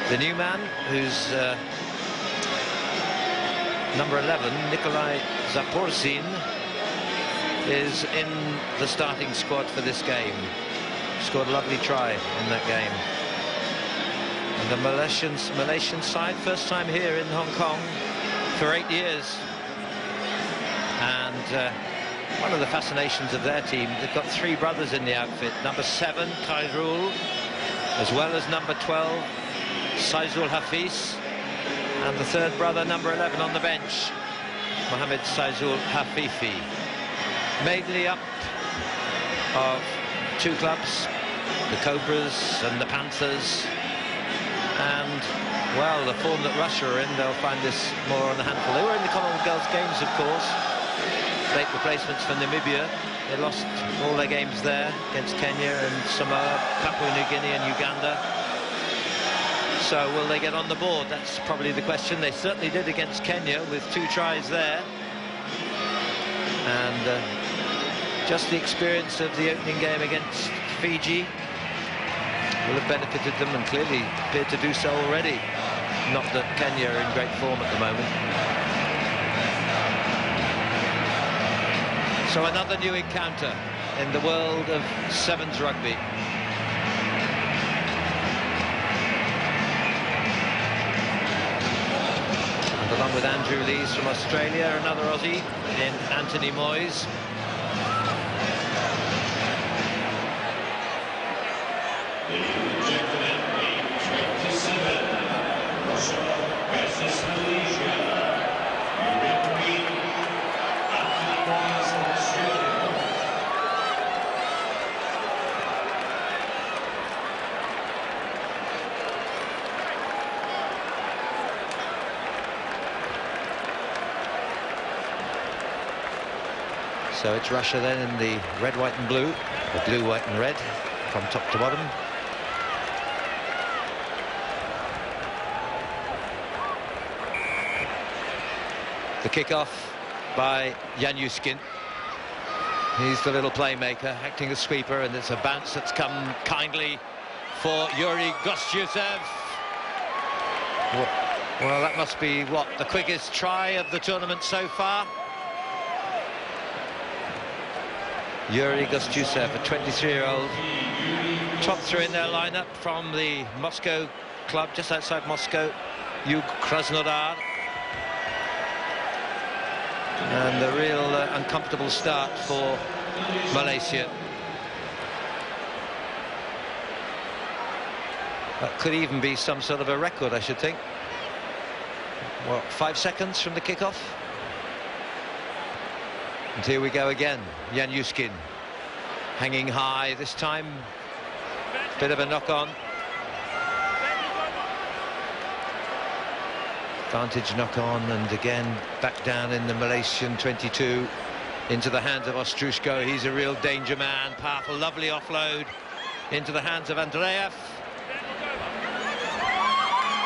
the new man, who's number 11, Nikolai Zaporzin, is in the starting squad for this game. Scored a lovely try in that game. And the Malaysian side, first time here in Hong Kong for 8 years. And one of the fascinations of their team, they've got 3 brothers in the outfit. Number 7, Khairul, as well as number 12, Saizul Hafiz, and the 3rd brother, number 11, on the bench, Mohammed Saizul Hafifi. Mainly up of 2 clubs, the Cobras and the Panthers. And, well, the form that Russia are in, they'll find this more on the handful. They were in the Commonwealth Girls' Games, of course. Late replacements for Namibia. They lost all their games there against Kenya and Samoa, Papua New Guinea and Uganda. So will they get on the board? That's probably the question. They certainly did against Kenya with 2 tries there. And just the experience of the opening game against Fiji will have benefited them, and clearly appeared to do so already. Not that Kenya are in great form at the moment. So another new encounter in the world of sevens rugby. And along with Andrew Lees from Australia, another Aussie in Anthony Moyes. Ladies and gentlemen, game 27, Russia versus Malaysia. You referee, Anthony Moyes from Australia. So it's Russia then in the red, white and blue, or blue, white and red from top to bottom. The kick-off by Yanyuskin. He's the little playmaker, acting as sweeper, and it's a bounce that's come kindly for Yuri Gostyusev. Well, that must be, what, the quickest try of the tournament so far? Yuri Gostyusev, a 23-year-old, top through in their lineup from the Moscow club, just outside Moscow, Yug Krasnodar. And a real uncomfortable start for Malaysia. That could even be some sort of a record, I should think. What, 5 seconds from the kickoff? And here we go again. Yanyuskin hanging high this time. Bit of a knock-on. Advantage knock-on, and again back down in the Malaysian 22 into the hands of Ostrushko. He's a real danger man. Powerful, lovely offload into the hands of Andreev.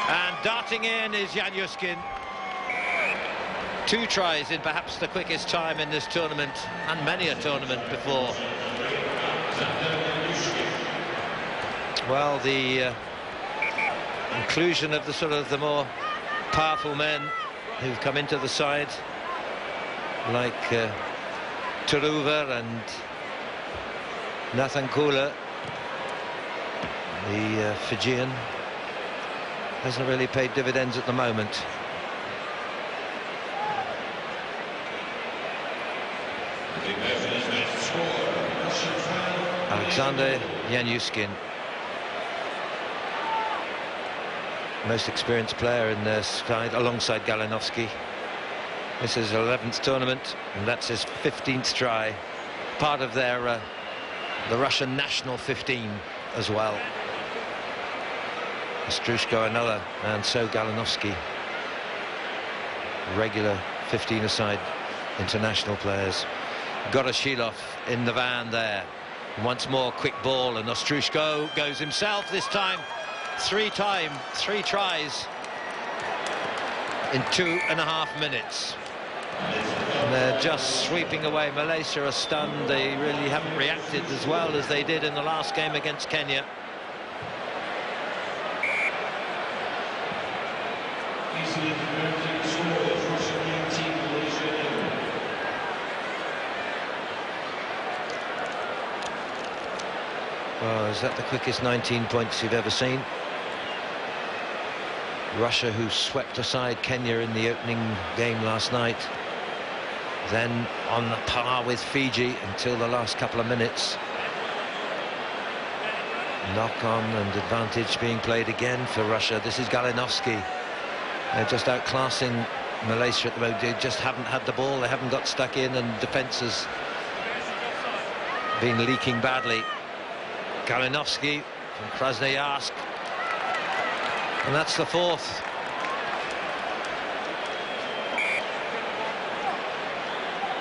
And darting in is Yanyuskin. 2 tries in perhaps the quickest time in this tournament, and many a tournament before. Well, the inclusion of the sort of the more powerful men who've come into the side, like Turuva and Nathan Kula, the Fijian, hasn't really paid dividends at the moment. Alexander Yanyuskin, most experienced player in their side, alongside Galinovsky. This is his 11th tournament, and that's his 15th try. Part of their the Russian national 15 as well. Ostrushko another, and so Galinovsky. Regular 15-a-side international players. Goroshilov in the van there. Once more, quick ball, and Ostrushko goes himself this time. 3 tries in 2.5 minutes. And they're just sweeping away. Malaysia are stunned. They really haven't reacted as well as they did in the last game against Kenya. Well, is that the quickest 19 points you've ever seen? Russia, who swept aside Kenya in the opening game last night, then on the par with Fiji until the last couple of minutes. Knock-on and advantage being played again for Russia. This is Galinovsky. They're just outclassing Malaysia at the moment. They just haven't had the ball, they haven't got stuck in, and defence has been leaking badly. Galinovsky from Krasnoyarsk, and that's the fourth.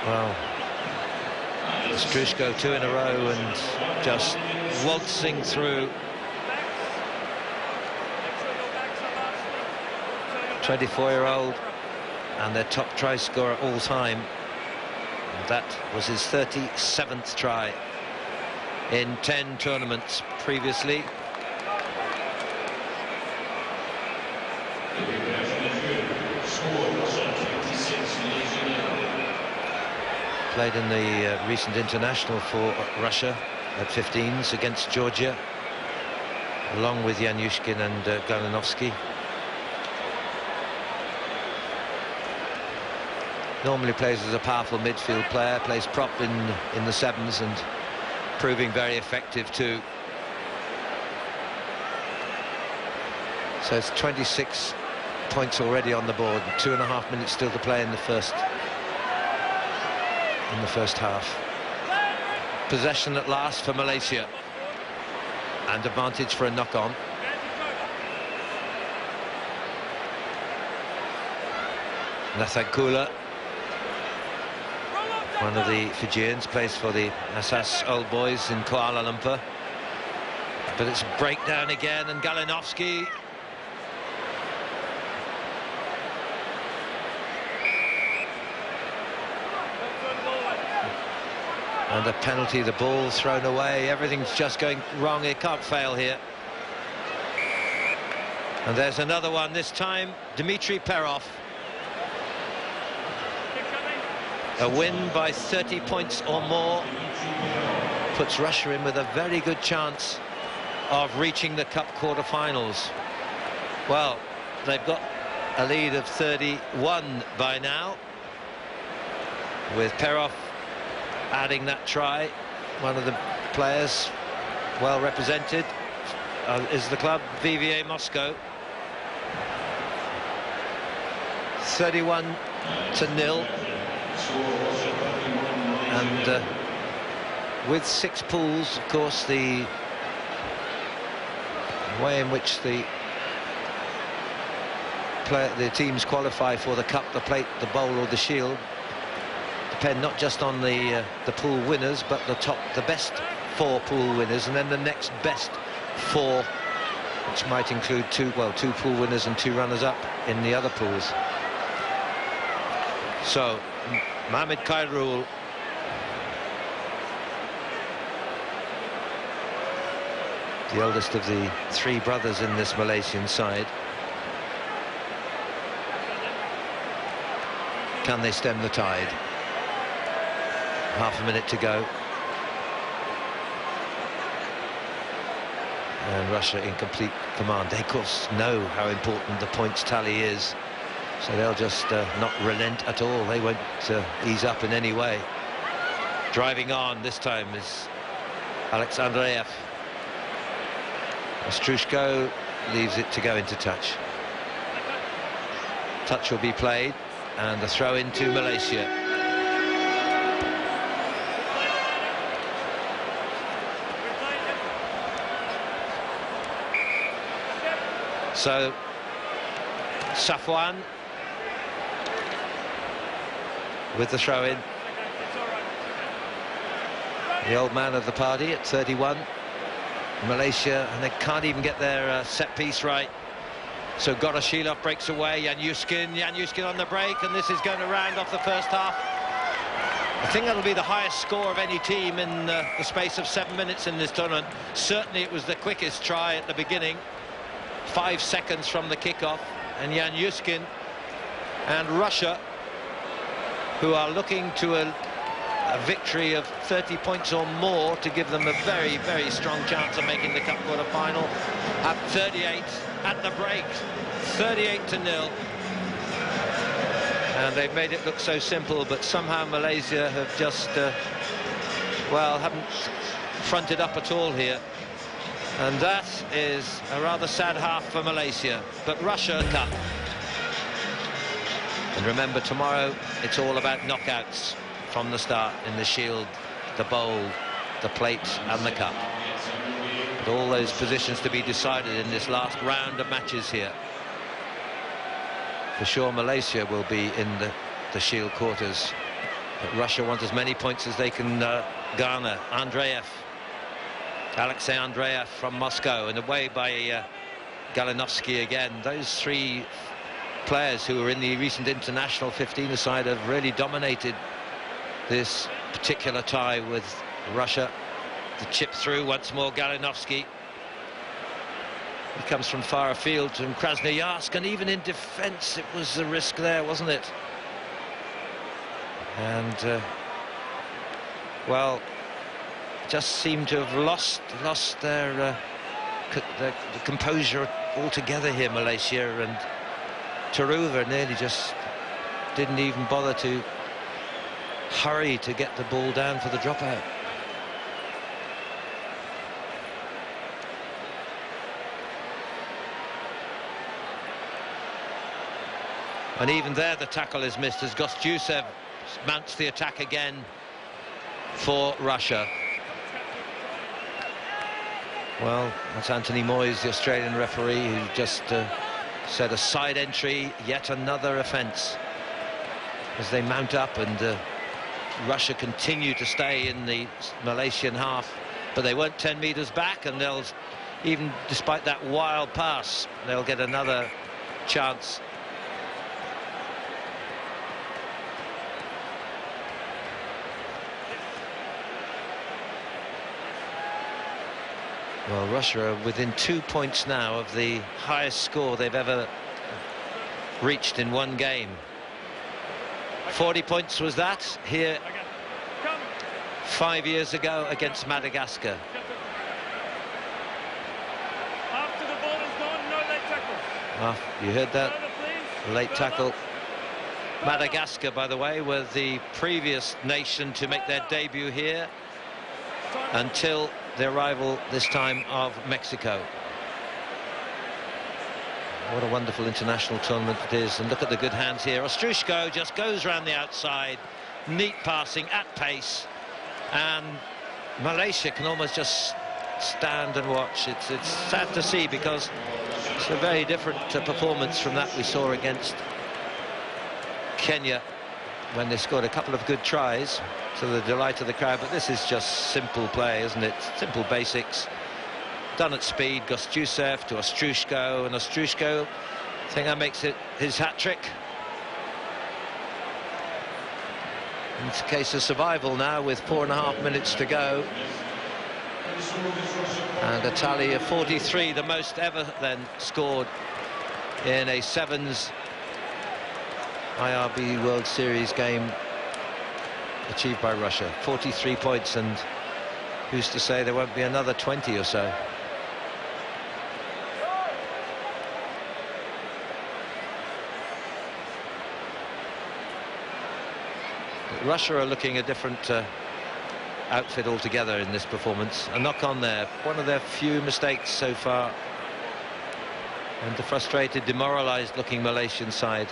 Well, Strushko 2 in a row and just waltzing through. 24-year-old and their top try scorer all time. And that was his 37th try in 10 tournaments previously. Played in the recent international for Russia at 15s against Georgia, along with Yanushkin and Galinovsky. Normally plays as a powerful midfield player, plays prop in the sevens and proving very effective too. So it's 26 points already on the board, 2.5 minutes still to play in the first half. Possession at last for Malaysia, and advantage for a knock-on. Nathagula, one of the Fijians, plays for the Asas Old Boys in Kuala Lumpur. But it's a breakdown again, and Galinovsky. And a penalty, the ball thrown away, everything's just going wrong, it can't fail here. And there's another one, this time Dmitry Perov. A win by 30 points or more puts Russia in with a very good chance of reaching the Cup quarter-finals. Well, they've got a lead of 31 by now, with Perov adding that try. One of the players well represented is the club VVA Moscow. 31-0, and with 6 pools, of course, the way in which the teams qualify for the Cup, the Plate, the Bowl or the Shield depend not just on the pool winners, but the best 4 pool winners, and then the next best 4, which might include 2 pool winners and 2 runners-up in the other pools. So Mohamed Khairul, the eldest of the 3 brothers in this Malaysian side. Can they stem the tide? Half a minute to go. And Russia in complete command. They, of course, know how important the points tally is, so they'll just not relent at all. They won't ease up in any way. Driving on this time is Alex Andreev. Strushko leaves it to go into touch. Touch will be played, and the throw into Malaysia. So Safwan with the throw-in. The old man of the party at 31. Malaysia, and they can't even get their set piece right. So Goroshilov breaks away. Yanushkin on the break, and this is going to round off the first half. I think that'll be the highest score of any team in the space of 7 minutes in this tournament. Certainly it was the quickest try at the beginning. 5 seconds from the kickoff, and Yanushkin And Russia, who are looking to a victory of 30 points or more to give them a very, very strong chance of making the cup quarter-final, at 38 at the break, 38-0. And they've made it look so simple, but somehow Malaysia have just, well, haven't fronted up at all here. And that is a rather sad half for Malaysia, but Russia cup. And remember, tomorrow it's all about knockouts from the start in the Shield, the Bowl, the Plate and the Cup. But all those positions to be decided in this last round of matches here. For sure Malaysia will be in the Shield quarters, but Russia want as many points as they can garner. Alexei Andreev from Moscow, and away by Galinovsky again. Those three players who were in the recent international 15-a-side have really dominated this particular tie with Russia. The chip through once more, Galinovsky. He comes from far afield from Krasnoyarsk, and even in defence it was a risk there, wasn't it? And well, just seemed to have lost their composure altogether here, Malaysia. And Taruva nearly just didn't even bother to hurry to get the ball down for the dropout. And even there the tackle is missed as Gostjusev mounts the attack again for Russia. Well, that's Anthony Moyes, the Australian referee, who just said a side entry, yet another offence as they mount up, and Russia continue to stay in the Malaysian half, but they weren't 10 metres back, and they'll, even despite that wild pass, they'll get another chance. Well, Russia are within 2 points now of the highest score they've ever reached in one game. 40 points was that here 5 years ago against Madagascar. After the ball is gone, no late tackle. Oh, you heard that? Late tackle. Madagascar, by the way, were the previous nation to make their debut here until the arrival this time of Mexico. What a wonderful international tournament it is, and look at the good hands here. Ostrushko just goes round the outside, neat passing at pace, and Malaysia can almost just stand and watch. It's sad to see, because it's a very different performance from that we saw against Kenya, when they scored a couple of good tries to the delight of the crowd. But this is just simple play, isn't it? Simple basics done at speed. Gostjusev to Ostrushko, and Ostrushko, I think that makes it his hat-trick. It's a case of survival now with 4.5 minutes to go, and a tally of 43, the most ever then scored in a sevens IRB World Series game achieved by Russia. 43 points, and who's to say there won't be another 20 or so. But Russia are looking a different outfit altogether in this performance. A knock on there, one of their few mistakes so far, and the frustrated, demoralised looking Malaysian side.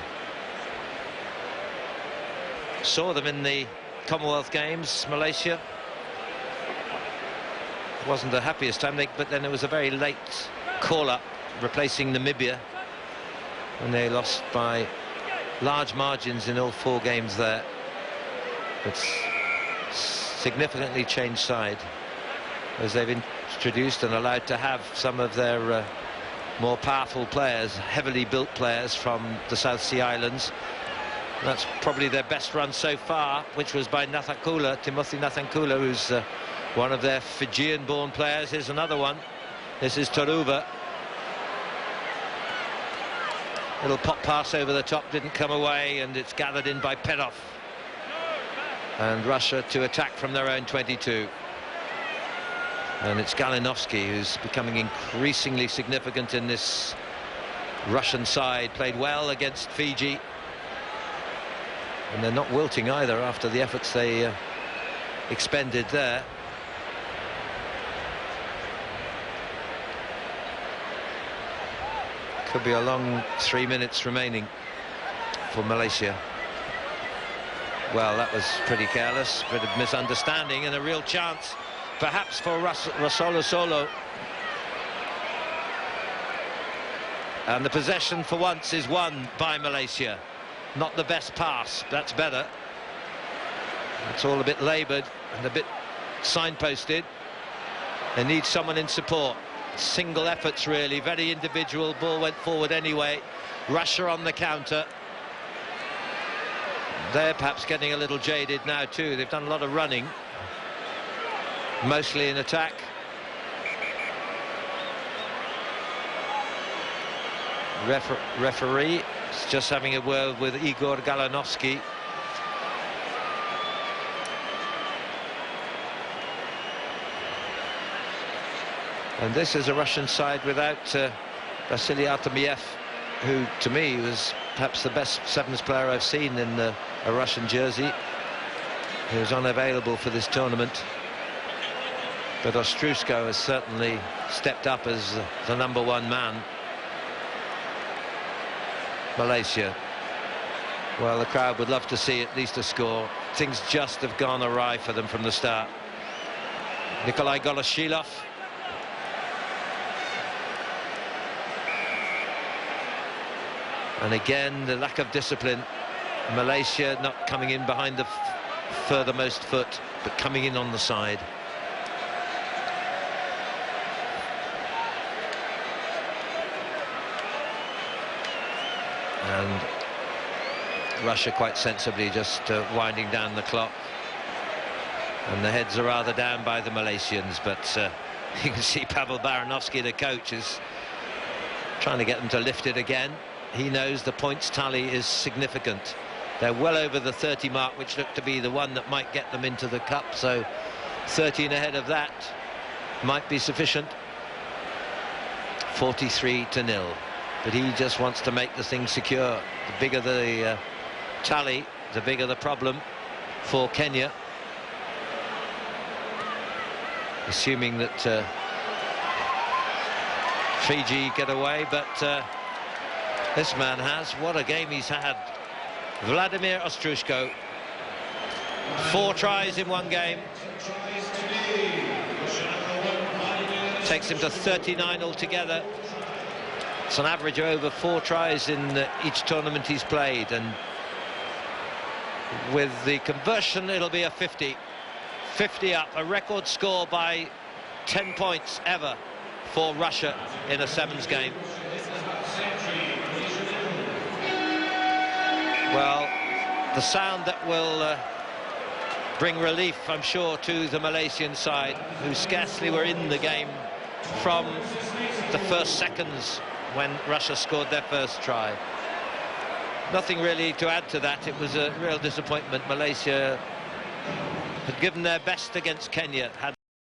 Saw them in the Commonwealth Games, Malaysia. It wasn't the happiest time, but then it was a very late call-up replacing Namibia, and they lost by large margins in all 4 games there. But significantly changed side as they've introduced and allowed to have some of their more powerful players, heavily built players from the South Sea Islands. That's probably their best run so far, which was by Nathankula, Timothy Nathankula, who's one of their Fijian-born players. Here's another one. This is Taruva. Little pop pass over the top didn't come away, and it's gathered in by Perov. And Russia to attack from their own 22. And it's Galinovsky who's becoming increasingly significant in this Russian side. Played well against Fiji. And they're not wilting either after the efforts they expended there. Could be a long 3 minutes remaining for Malaysia. Well, that was pretty careless, bit of misunderstanding, and a real chance perhaps for Rasolo Solo. And the possession for once is won by Malaysia. Not the best pass, that's better. It's all a bit laboured and a bit signposted. They need someone in support. Single efforts really, very individual. Ball went forward anyway. Russia on the counter. They're perhaps getting a little jaded now too. They've done a lot of running, mostly in attack. Referee is just having a word with Igor Galinovsky. And this is a Russian side without Vasily Artemiev, who to me was perhaps the best sevens player I've seen in a Russian jersey. He was unavailable for this tournament, but Ostrushko has certainly stepped up as the #1 man. Malaysia, well, the crowd would love to see at least a score. Things just have gone awry for them from the start. Nikolai Goloshilov. And again, the lack of discipline. Malaysia not coming in behind the furthermost foot, but coming in on the side. And Russia quite sensibly just winding down the clock. And the heads are rather down by the Malaysians, but you can see Pavel Baranovsky, the coach, is trying to get them to lift it again. He knows the points tally is significant. They're well over the 30 mark, which looked to be the one that might get them into the cup, so 13 ahead of that might be sufficient. 43-0, but he just wants to make the thing secure. The bigger the tally, the bigger the problem for Kenya, assuming that Fiji get away, but this man has. What a game he's had. Vladimir Ostrushko. 4 tries in one game. Takes him to 39 altogether. It's an average of over 4 tries in each tournament he's played, and with the conversion it'll be a 50. 50 up, a record score by 10 points ever for Russia in a sevens game. Well, the sound that will bring relief, I'm sure, to the Malaysian side, who scarcely were in the game from the first seconds when Russia scored their first try. Nothing really to add to that. It was a real disappointment. Malaysia had given their best against Kenya, had